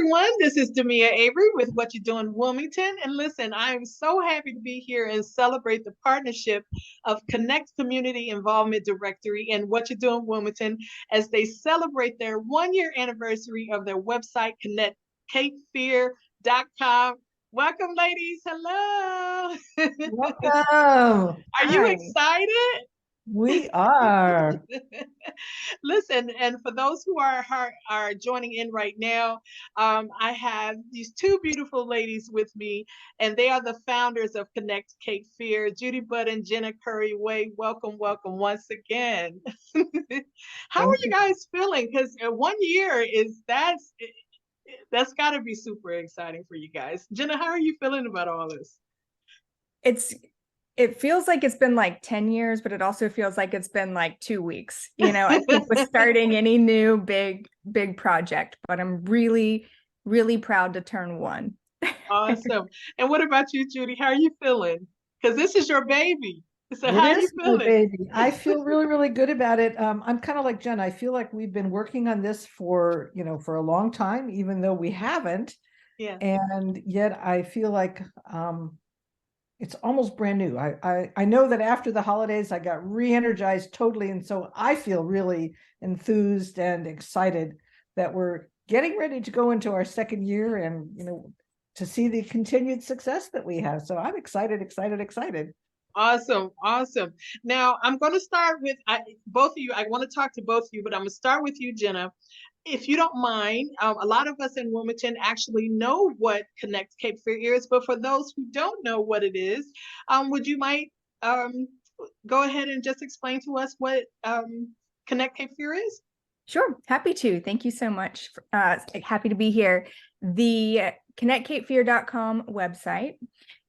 everyone. This is Demia Avery with Whatchu Doin Wilmington. And listen, I am so happy to be here and celebrate the partnership of Connect Community Involvement Directory and Whatchu Doin Wilmington as they celebrate their 1 year anniversary of their website, connectcapefear.com. Welcome, ladies. Hello. Welcome. Are you Hi, excited? we are. Listen, and for those who are joining in right now, I have these two beautiful ladies with me, and they are the founders of Connect Cape Fear, Judy Budd and Jenna Curry Way. Welcome, welcome once again. How are Thank you you. guys feeling? Because 1 year is that's got to be super exciting for you guys. Jenna, how are you feeling about all this? it's it feels like it's been like 10 years, but it also feels like it's been like 2 weeks. I think with starting any new big project, but I'm really, really proud to turn one. Awesome. And what about you, Judy? How are you feeling? Because this is your baby. So It how are you is my feeling? baby. I feel really, really good about it. I'm kind of like Jen. I feel like we've been working on this for a long time, even though we haven't. Yeah. And yet I feel like it's almost brand new. I know that after the holidays, I got re-energized totally. And so I feel really enthused and excited that we're getting ready to go into our second year and, to see the continued success that we have. So I'm excited, excited, excited. Awesome. Awesome. Now I'm going to start with both of you. I want to talk to both of you, but I'm going to start with you, Jenna. If you don't mind, a lot of us in Wilmington actually know what Connect Cape Fear is, but for those who don't know what it is, would you might go ahead and just explain to us what Connect Cape Fear is? Sure, happy to. Thank you so much. Happy to be here. The connectcapefear.com website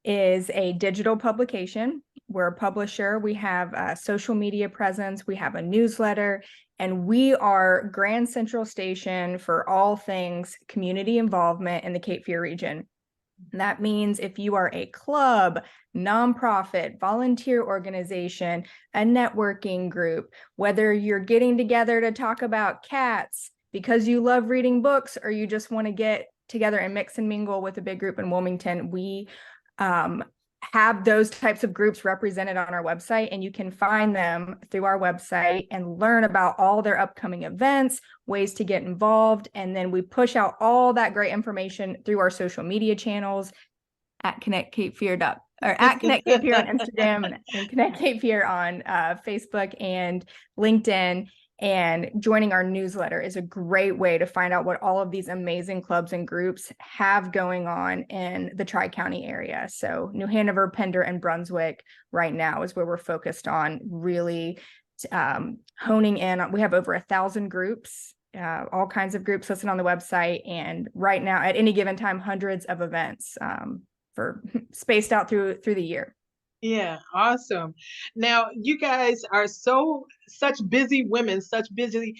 is a digital publication. We're a publisher. We have a social media presence. We have a newsletter, and we are Grand Central Station for all things community involvement in the Cape Fear region. And that means if you are a club, nonprofit, volunteer organization, a networking group, whether you're getting together to talk about cats because you love reading books or you just want to get together and mix and mingle with a big group in Wilmington, we have those types of groups represented on our website, and you can find them through our website and learn about all their upcoming events, ways to get involved. And then we push out all that great information through our social media channels at Connect Cape Fear or at Connect Cape Fear on Instagram and Connect Cape Fear on Facebook and LinkedIn. And joining our newsletter is a great way to find out what all of these amazing clubs and groups have going on in the Tri-County area. So New Hanover, Pender, and Brunswick right now is where we're focused on really honing in. We have over 1,000 groups, all kinds of groups listed on the website. And right now, at any given time, hundreds of events for spaced out through the year. Yeah, awesome. Now you guys are such busy women, such busy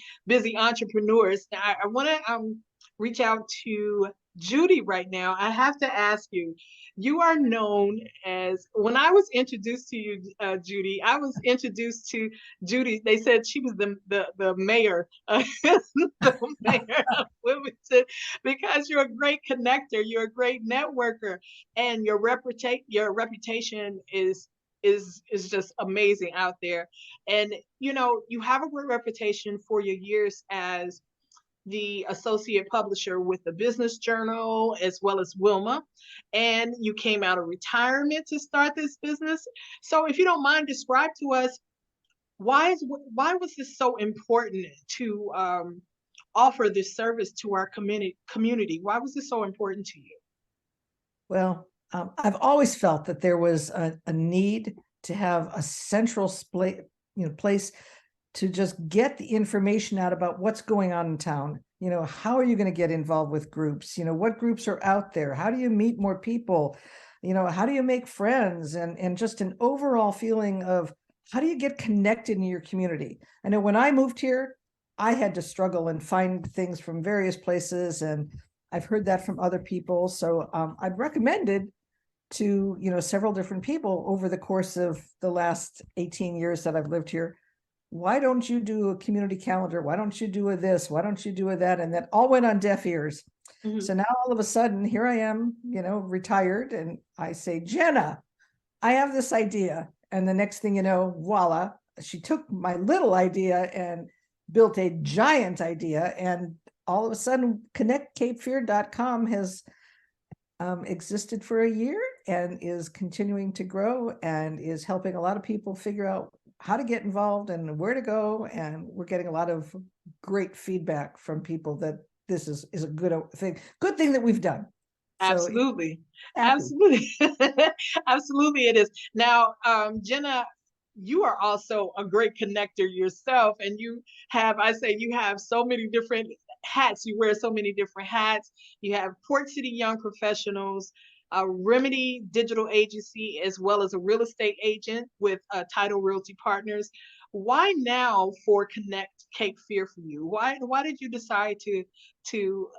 entrepreneurs. Now, I want to reach out to Judy right now. I have to ask you. You are known as when I was introduced to you, Judy. I was introduced to Judy. They said she was the mayor, the mayor of Wilmington, because you're a great connector. You're a great networker, and your reputation is just amazing out there. And you have a great reputation for your years as the associate publisher with the Business Journal as well as Wilma, and you came out of retirement to start this business. So if you don't mind, describe to us why was this so important to offer this service to our community? Why was this so important to you? Well, I've always felt that there was a need to have a central place to just get the information out about what's going on in town. How are you going to get involved with groups? What groups are out there? How do you meet more people? How do you make friends? And just an overall feeling of how do you get connected in your community? I know when I moved here, I had to struggle and find things from various places, and I've heard that from other people. So I've recommended to several different people over the course of the last 18 years that I've lived here why don't you do a community calendar? Why don't you do a this? Why don't you do a that? And that all went on deaf ears. Mhm. So now all of a sudden, here I am, retired, and I say, Jenna, I have this idea. And the next thing you know, voila, she took my little idea and built a giant idea. And all of a sudden, connectcapefear.com has existed for a year and is continuing to grow and is helping a lot of people figure out how to get involved and where to go. And we're getting a lot of great feedback from people that this is a good thing that we've done. So Absolutely. happy. Absolutely. Absolutely it is. Now, Jenna, you are also a great connector yourself, and you have so many different hats. You wear so many different hats. You have Port City Young Professionals, a Remedy digital agency, as well as a real estate agent with Title Realty Partners. Why now for Connect Cape Fear for you? Why did you decide to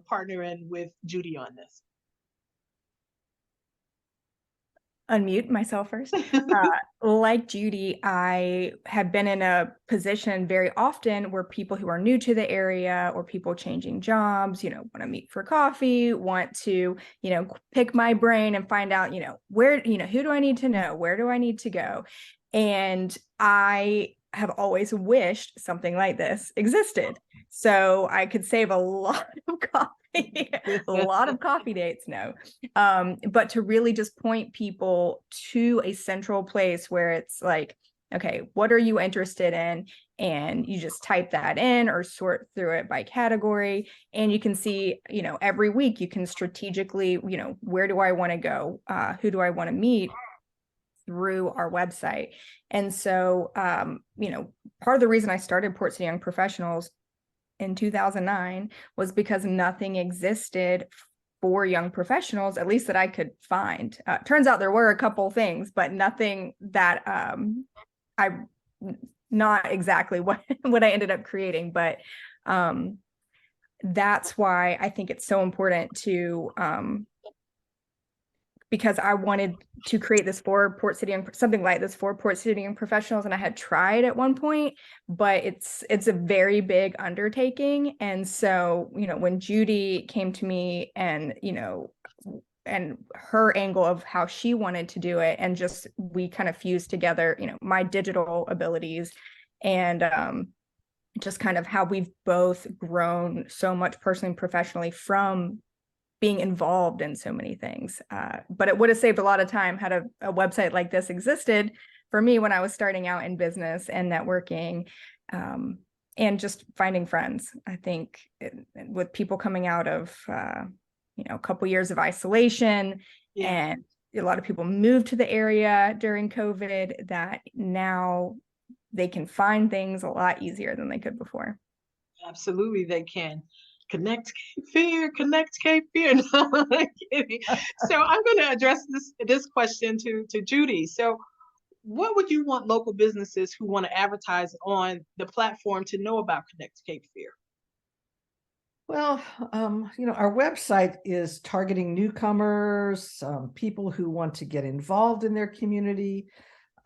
partner in with Judy on this? Unmute myself first. Like Judy, I have been in a position very often where people who are new to the area or people changing jobs, want to meet for coffee, want to, pick my brain and find out, where, who do I need to know? Where do I need to go? And I have always wished something like this existed. So I could save a lot of coffee. A lot of coffee dates, no. But to really just point people to a central place where it's like, okay, what are you interested in? And you just type that in or sort through it by category. And you can see, every week you can strategically, where do I want to go? Who do I want to meet? Through our website. And so, part of the reason I started Port City Young Professionals in 2009 was because nothing existed for young professionals, at least that I could find. Turns out there were a couple things, but nothing that not exactly what I ended up creating. But that's why I think it's so important to because I wanted to create this for Port City and something like this for Port City and professionals. And I had tried at one point, but it's a very big undertaking. And so, when Judy came to me and, and her angle of how she wanted to do it, and just, we kind of fused together, my digital abilities and, just kind of how we've both grown so much personally and professionally from being involved in so many things. But it would have saved a lot of time had a website like this existed for me when I was starting out in business and networking, and just finding friends. I think with people coming out of, a couple years of isolation, and a lot of people moved to the area during COVID, that now they can find things a lot easier than they could before. Absolutely, they can. Connect Cape Fear. No, I'm kidding. So I'm going to address this question to Judy. So, what would you want local businesses who want to advertise on the platform to know about Connect Cape Fear? Well, our website is targeting newcomers, people who want to get involved in their community.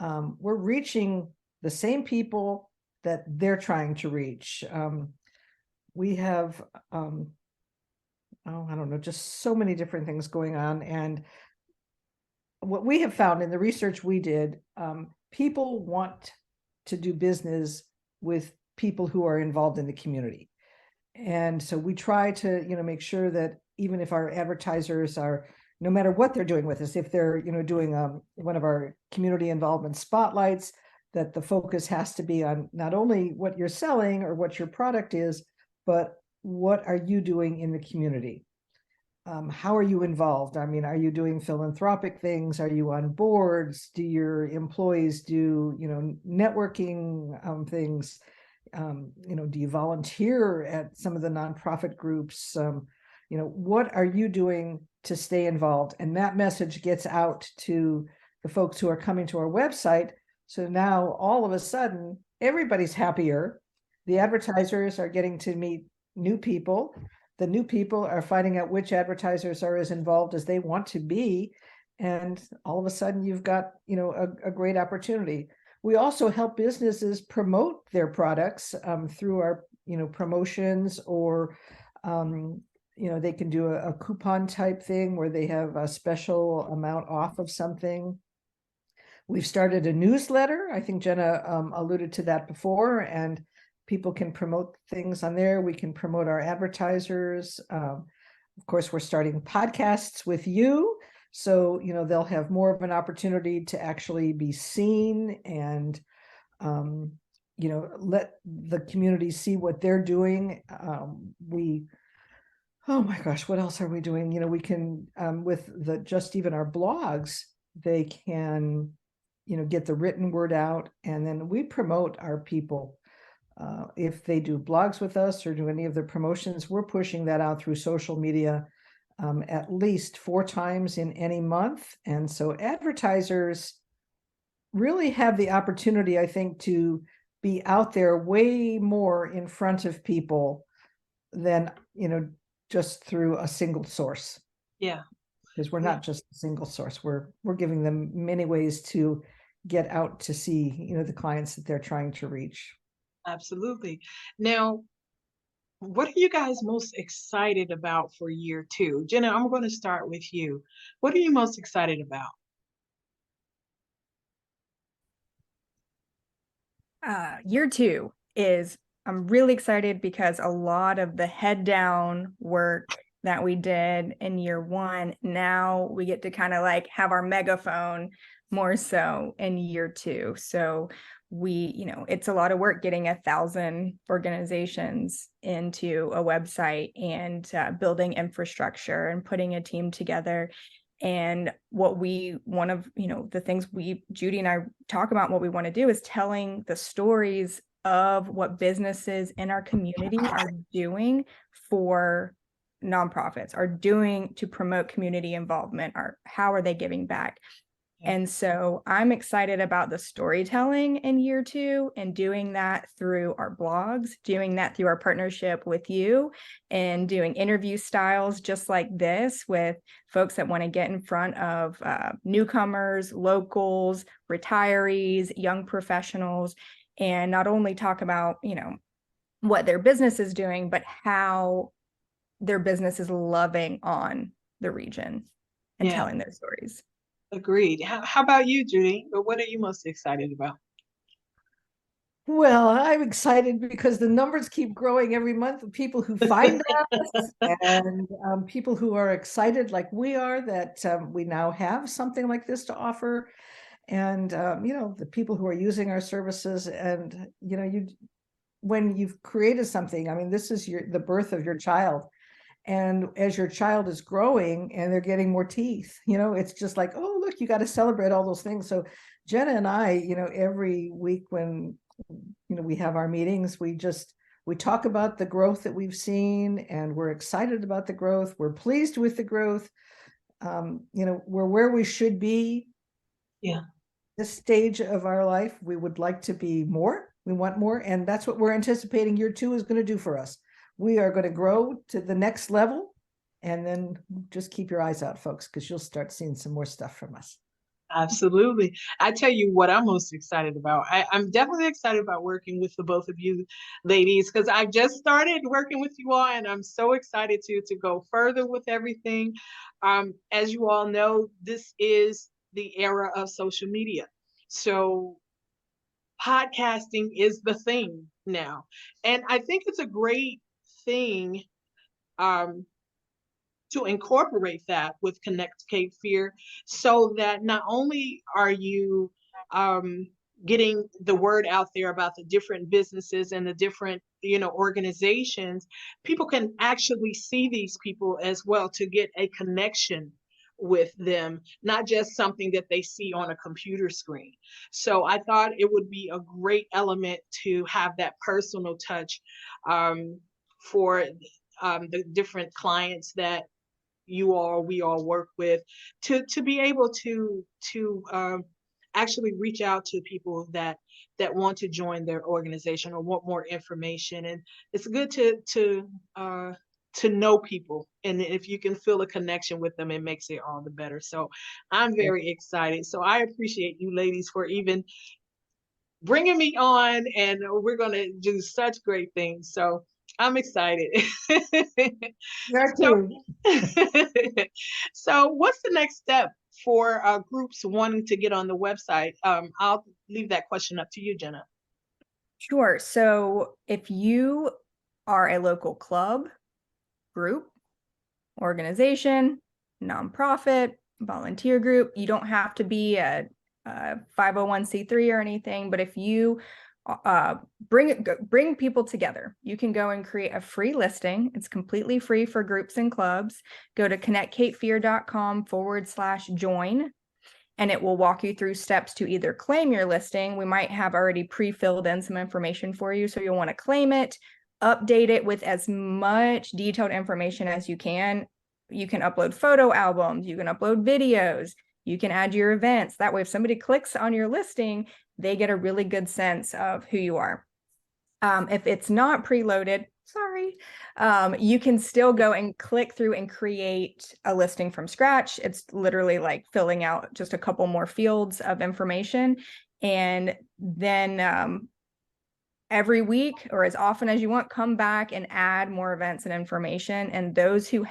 We're reaching the same people that they're trying to reach. We have, I don't know, just so many different things going on. And what we have found in the research we did, people want to do business with people who are involved in the community. And so we try to, make sure that even if our advertisers are, no matter what they're doing with us, if they're, doing one of our community involvement spotlights, that the focus has to be on not only what you're selling or what your product is, but what are you doing in the community? How are you involved? I mean, are you doing philanthropic things? Are you on boards? Do your employees do, networking things? Do you volunteer at some of the nonprofit groups? What are you doing to stay involved? And that message gets out to the folks who are coming to our website. So now all of a sudden, everybody's happier. The advertisers are getting to meet new people. The new people are finding out which advertisers are as involved as they want to be. And all of a sudden you've got, a great opportunity. we also help businesses promote their products through our, promotions, or, they can do a coupon type thing where they have a special amount off of something. We've started a newsletter. I think Jenna alluded to that before, and people can promote things on there. We can promote our advertisers. Of course, we're starting podcasts with you. So, they'll have more of an opportunity to actually be seen and, let the community see what they're doing. Oh my gosh, what else are we doing? We can, with just even our blogs, they can, get the written word out, and then we promote our people. If they do blogs with us or do any of the promotions, we're pushing that out through social media at least 4 times in any month. And so advertisers really have the opportunity, I think, to be out there way more in front of people than, just through a single source. Yeah. Because we're not just a single source. We're giving them many ways to get out to see, the clients that they're trying to reach. Absolutely. Now, what are you guys most excited about for year 2? Jenna, I'm going to start with you. What are you most excited about? Year 2 is, I'm really excited because a lot of the head down work that we did in year 1, now we get to kind of like have our megaphone more so in year 2. So we, it's a lot of work getting 1,000 organizations into a website and building infrastructure and putting a team together. And one of the things Judy and I talk about, what we want to do is telling the stories of what businesses in our community are doing for nonprofits, are doing to promote community involvement, or how are they giving back. And so I'm excited about the storytelling in year 2 and doing that through our blogs, doing that through our partnership with you, and doing interview styles just like this with folks that want to get in front of newcomers, locals, retirees, young professionals, and not only talk about, what their business is doing, but how their business is loving on the region and telling their stories. Agreed. How about you, Judy? What are you most excited about? Well, I'm excited because the numbers keep growing every month of people who find us and people who are excited like we are that we now have something like this to offer. And, the people who are using our services, and, when you've created something, I mean, this is the birth of your child. And as your child is growing and they're getting more teeth, it's just like, oh, look, you got to celebrate all those things. So Jenna and I, every week when, we have our meetings, we talk about the growth that we've seen, and we're excited about the growth. We're pleased with the growth. We're where we should be. Yeah. This stage of our life, we would like to be more. We want more. And that's what we're anticipating year 2 is going to do for us. We are going to grow to the next level, and then just keep your eyes out, folks, because you'll start seeing some more stuff from us. Absolutely. I tell you what I'm most excited about. I'm definitely excited about working with the both of you ladies, because I just started working with you all, and I'm so excited to go further with everything. As you all know, this is the era of social media. So podcasting is the thing now. And I think it's a great thing to incorporate that with Connect Cape Fear, so that not only are you getting the word out there about the different businesses and the different organizations, people can actually see these people as well, to get a connection with them, not just something that they see on a computer screen. So I thought it would be a great element to have that personal touch for the different clients that we all work with, to be able to actually reach out to people that want to join their organization or want more information. And it's good to know people, and if you can feel a connection with them, it makes it all the better. So I'm very excited. So I appreciate you ladies for even bringing me on, and we're going to do such great things. So I'm excited. There So, too. so what's the next step for groups wanting to get on the website? I'll leave that question up to you, Jenna. Sure. So if you are a local club, group, organization, nonprofit, volunteer group, you don't have to be a 501c3 or anything, but if you bring people together, you can go and create a free listing. It's completely free for groups and clubs. Go to connectcapefear.com/join, and it will walk you through steps to either claim your listing. We might have already pre-filled in some information for you, so you'll want to claim it, update it with as much detailed information as you can. You can upload photo albums, you can upload videos, you can add your events. That way, if somebody clicks on your listing, they get a really good sense of who you are. If it's not preloaded, sorry, you can still go and click through and create a listing from scratch. It's literally like filling out just a couple more fields of information. And then every week, or as often as you want, come back and add more events and information. And those who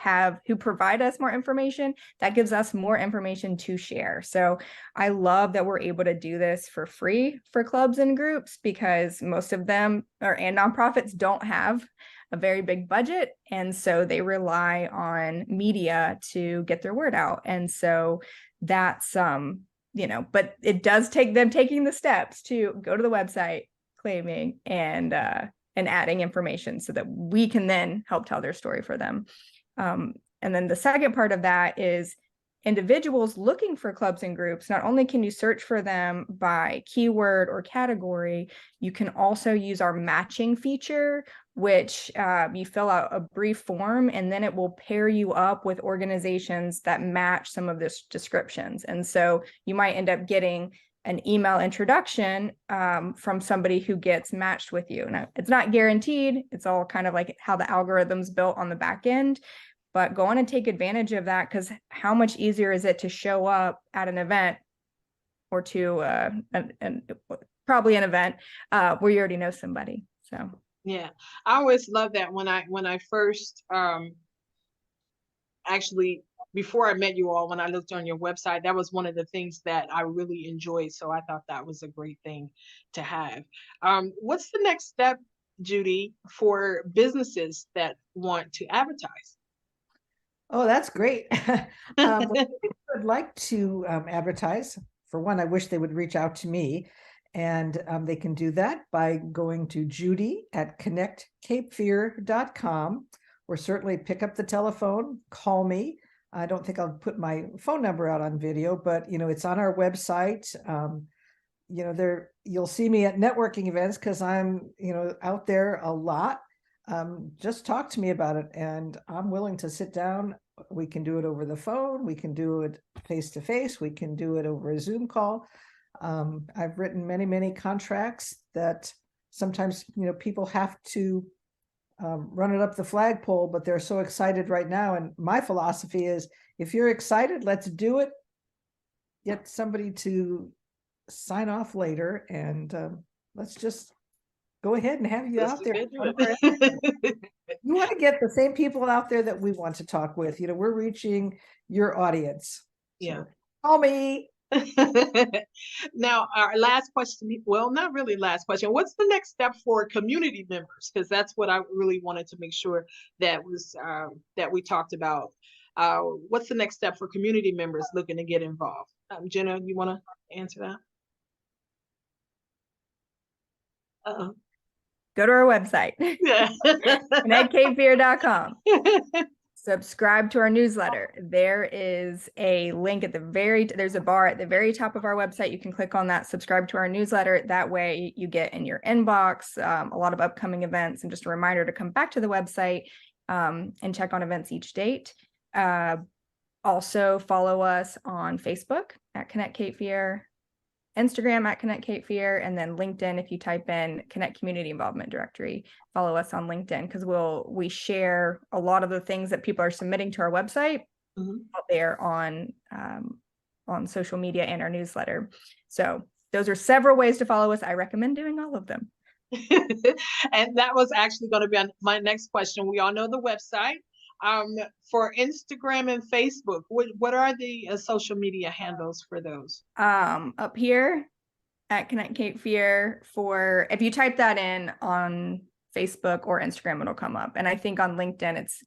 provide us more information, that gives us more information to share. So I love that we're able to do this for free for clubs and groups, because most of them and nonprofits don't have a very big budget. And so they rely on media to get their word out. And so that's, but it does take them taking the steps to go to the website, claiming and adding information so that we can then help tell their story for them. And then the second part of that is individuals looking for clubs and groups. Not only can you search for them by keyword or category, you can also use our matching feature, which you fill out a brief form, and then it will pair you up with organizations that match some of this descriptions. And so you might end up getting an email introduction from somebody who gets matched with you. Now, it's not guaranteed. It's all kind of like how the algorithm's built on the back end, but go on and take advantage of that, because how much easier is it to show up at an event or to probably an event where you already know somebody. So yeah, I always love that when I first actually, before I met you all, when I looked on your website, that was one of the things that I really enjoyed. So I thought that was a great thing to have. What's the next step, Judy, for businesses that want to advertise? Oh, that's great. Well, if they would like to advertise, for one, I wish they would reach out to me, and they can do that by going to Judy at connectcapefear.com, or certainly pick up the telephone, call me. I don't think I'll put my phone number out on video, but it's on our website. There you'll see me at networking events, because I'm out there a lot. Just talk to me about it, and I'm willing to sit down. We can do it over the phone, we can do it face to face, we can do it over a Zoom call. I've written many contracts that sometimes people have to run it up the flagpole, but they're so excited right now. And my philosophy is, if you're excited, let's do it. Get somebody to sign off later, and let's just go ahead and have you out there. You want to get the same people out there that we want to talk with. We're reaching your audience. Yeah. So, call me. Now, our last question, well, not really last question. What's the next step for community members? Because that's what I really wanted to make sure that was that we talked about. What's the next step for community members looking to get involved? Jenna, you want to answer that? Uh-oh. go to our website, Yeah. connectcapefear.com. Subscribe to our newsletter. There is a link at there's a bar at the very top of our website. You can click on that, subscribe to our newsletter. That way you get in your inbox a lot of upcoming events, and just a reminder to come back to the website and check on events each date. Also follow us on Facebook at Connect Cape Fear, Instagram at Connect Cape Fear, and then LinkedIn. If you type in Connect Community Involvement Directory, follow us on LinkedIn, because we share a lot of the things that people are submitting to our website out there on social media and our newsletter. So those are several ways to follow us. I recommend doing all of them. And that was actually going to be on my next question. We all know the website. For Instagram and Facebook, what are the social media handles for those? Up here at Connect Cape Fear, if you type that in on Facebook or Instagram, it'll come up. And I think on LinkedIn, it's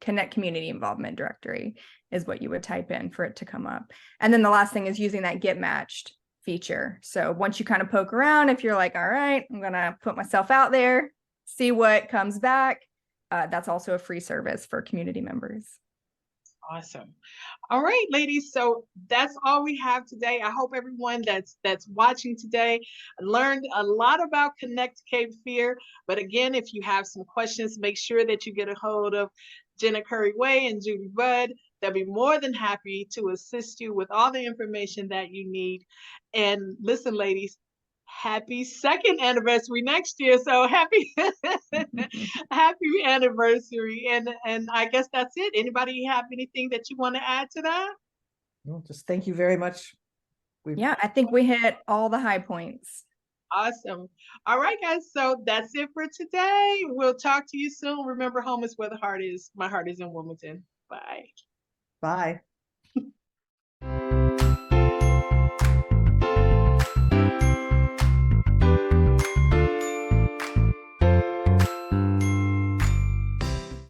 Connect Community Involvement Directory is what you would type in for it to come up. And then the last thing is using that Get Matched feature. So once you kind of poke around, if you're like, all right, I'm gonna put myself out there, see what comes back. That's also a free service for community members. Awesome. All right, ladies. So that's all we have today. I hope everyone that's watching today learned a lot about Connect Cape Fear. But again, if you have some questions, make sure that you get a hold of Jenna Curry-Way and Judy Budd. They'll be more than happy to assist you with all the information that you need. And listen, ladies, happy second anniversary next year. So happy happy anniversary. And I guess that's it. Anybody have anything that you want to add to that? Well, just thank you very much. Yeah, I think we hit all the high points. Awesome. All right, guys. So that's it for today. We'll talk to you soon. Remember, home is where the heart is. My heart is in Wilmington. Bye. Bye.